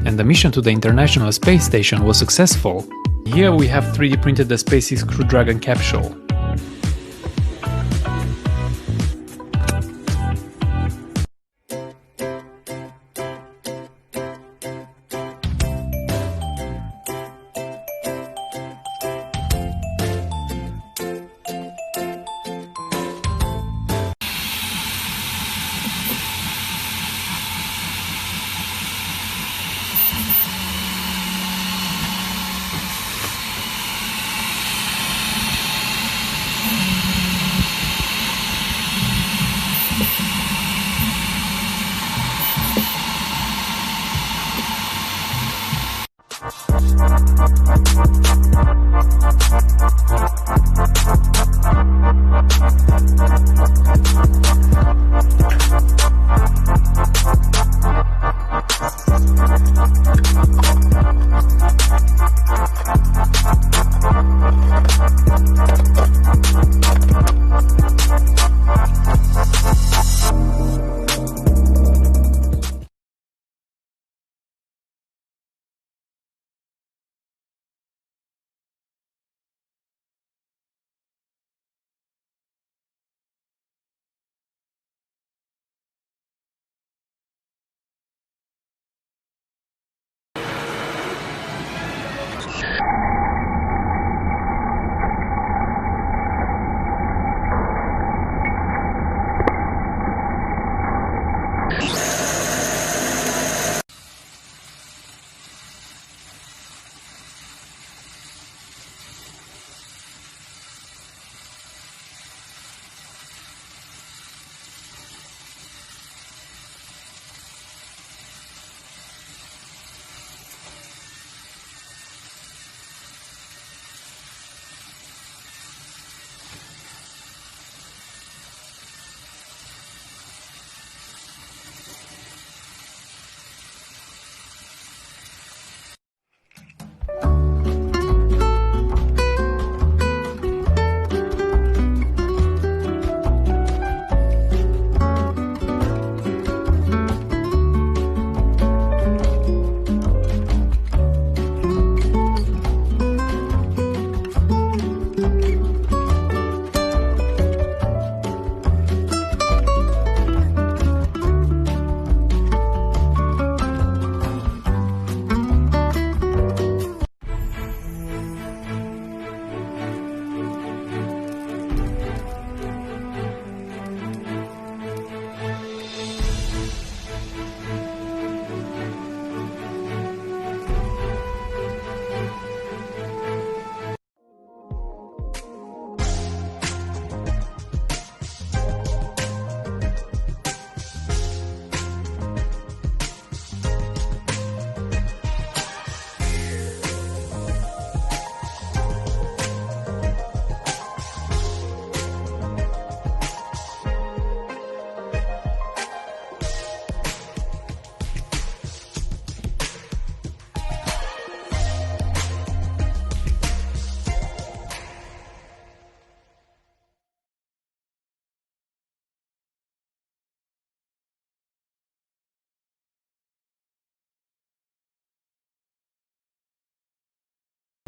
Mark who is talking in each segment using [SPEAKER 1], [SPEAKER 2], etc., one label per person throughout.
[SPEAKER 1] and the mission to the International Space Station was successful. Here we have 3D printed the SpaceX Crew Dragon capsule.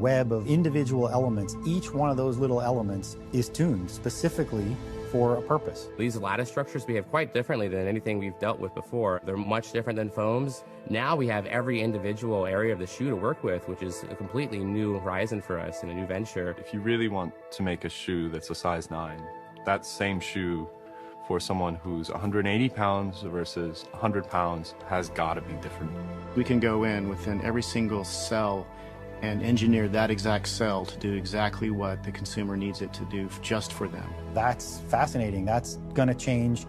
[SPEAKER 2] Web of individual elements. Each one of those little elements is tuned specifically for a purpose.
[SPEAKER 3] These lattice structures behave quite differently than anything we've dealt with before. They're much different than foams. Now we have every individual area of the shoe to work with, which is a completely new horizon for us and a new venture.
[SPEAKER 4] If you really want to make a shoe that's a size 9, that same shoe for someone who's 180 pounds versus 100 pounds has got to be different.
[SPEAKER 5] We can go in within every single cell and engineer that exact cell to do exactly what the consumer needs it to do just for them.
[SPEAKER 2] That's fascinating. That's going to change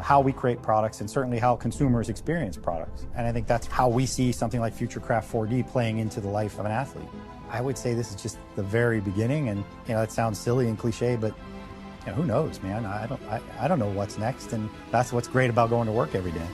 [SPEAKER 2] how we create products and certainly how consumers experience products. And I think that's how we see something like Futurecraft 4D playing into the life of an athlete. I would say this is just the very beginning, and it sounds silly and cliche, but who knows, man? I don't know what's next, and that's what's great about going to work every day.